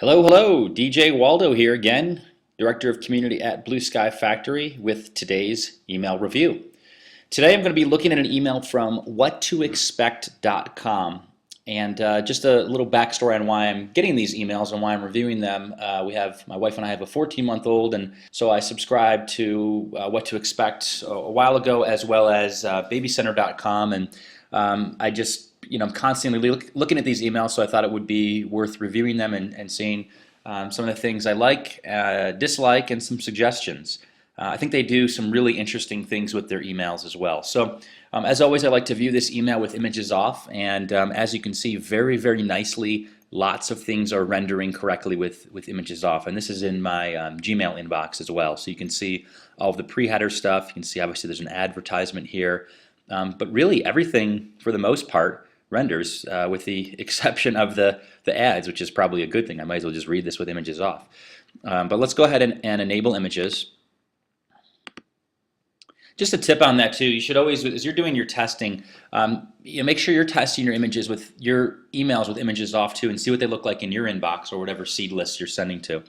Hello, hello, DJ Waldo here again, Director of Community at Blue Sky Factory with today's email review. Today I'm going to be looking at an email from whattoexpect.com and just a little backstory on why I'm getting these emails and why I'm reviewing them. My wife and I have a 14-month-old, and so I subscribed to What to Expect a while ago, as well as babycenter.com, and I'm constantly looking at these emails, so I thought it would be worth reviewing them and seeing some of the things I like, dislike, and some suggestions. I think they do some really interesting things with their emails as well. So as always, I like to view this email with images off, and as you can see, very, very nicely, lots of things are rendering correctly with images off. And this is in my Gmail inbox as well. So you can see all of the pre-header stuff. You can see obviously there's an advertisement here. But really everything, for the most part, renders, with the exception of the ads, which is probably a good thing. I might as well just read this with images off. But let's go ahead and enable images. Just a tip on that too, you should always, as you're doing your testing, make sure you're testing your emails with images off too, and see what they look like in your inbox or whatever seed list you're sending to.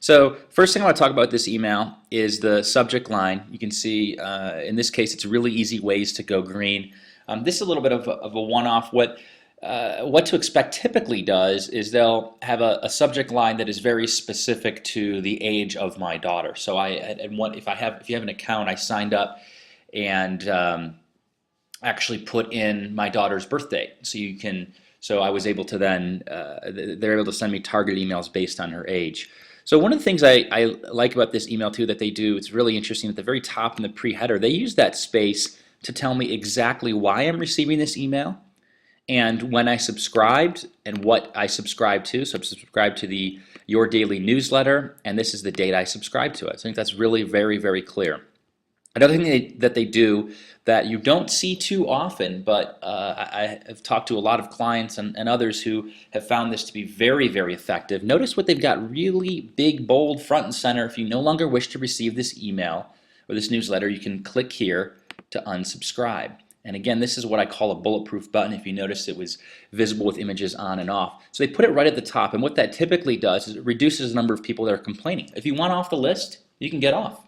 So first thing I want to talk about this email is the subject line. You can see in this case it's really easy ways to go green. This is a little bit of a one-off. What to expect typically does is they'll have a subject line that is very specific to the age of my daughter. So if you have an account, I signed up and actually put in my daughter's birthday. So I was able to then they're able to send me targeted emails based on her age. So one of the things I like about this email too that they do, it's really interesting, at the very top in the pre-header, they use that space to tell me exactly why I'm receiving this email and when I subscribed and what I subscribed to. So I've subscribed to Your Daily Newsletter, and this is the date I subscribed to it. So I think that's really very, very clear. Another thing that they do that you don't see too often, but I have talked to a lot of clients and others who have found this to be very, very effective. Notice what they've got really big, bold, front and center. If you no longer wish to receive this email or this newsletter, you can click here to unsubscribe. And again, this is what I call a bulletproof button. If you notice, it was visible with images on and off. So they put it right at the top, and what that typically does is it reduces the number of people that are complaining. If you want off the list, you can get off.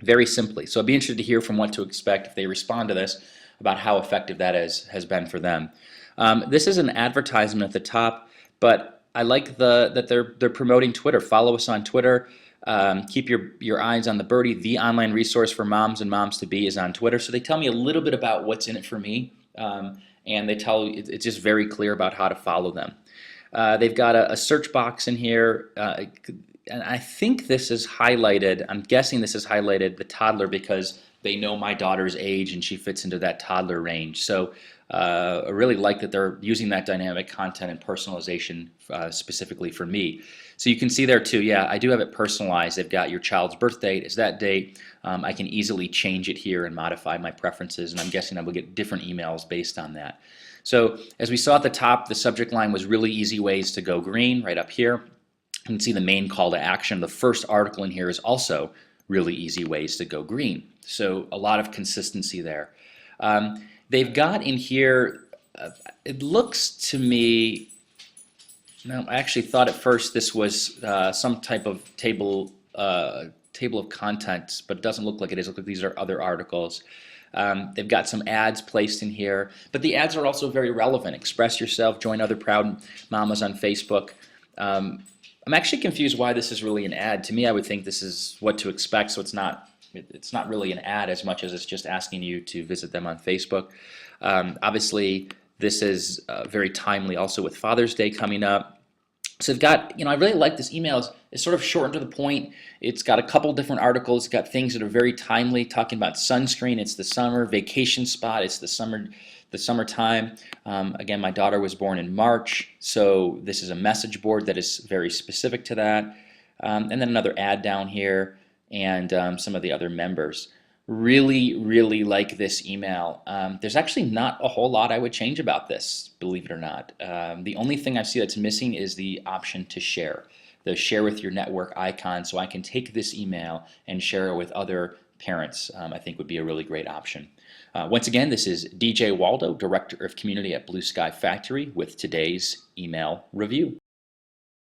Very simply. So I'd be interested to hear from What to Expect if they respond to this about how effective that has been for them. This is an advertisement at the top, but I like that they're promoting Twitter. Follow us on Twitter. Keep your eyes on the birdie. The online resource for moms and moms-to-be is on Twitter. So they tell me a little bit about what's in it for me, and they tell you it's just very clear about how to follow them. They've got a search box in here. And I think this is highlighted, I'm guessing this is highlighted the toddler because they know my daughter's age and she fits into that toddler range. So I really like that they're using that dynamic content and personalization specifically for me. So you can see there too, yeah, I do have it personalized. They've got your child's birth date is that date. I can easily change it here and modify my preferences, and I'm guessing I will get different emails based on that. So as we saw at the top, the subject line was really easy ways to go green right up here. You can see the main call to action. The first article in here is also really easy ways to go green. So a lot of consistency there. They've got in here, it looks to me, no, I actually thought at first this was some type of table of contents, but it doesn't look like it is. It looks like these are other articles. They've got some ads placed in here, but the ads are also very relevant. Express yourself, join other proud mamas on Facebook. I'm actually confused why this is really an ad. To me, I would think this is What to Expect, so it's not really an ad as much as it's just asking you to visit them on Facebook. Obviously, this is very timely also with Father's Day coming up. So they've got, I really like this email. It's sort of short and to the point. It's got a couple different articles. It's got things that are very timely, talking about sunscreen. It's the summer vacation spot. It's the summertime. Again, my daughter was born in March, so this is a message board that is very specific to that. And then another ad down here, and some of the other members. Really, really like this email. There's actually not a whole lot I would change about this, believe it or not. The only thing I see that's missing is the option to share. The share with your network icon, so I can take this email and share it with other parents, I think would be a really great option. Once again, this is DJ Waldo, Director of Community at Blue Sky Factory, with today's email review.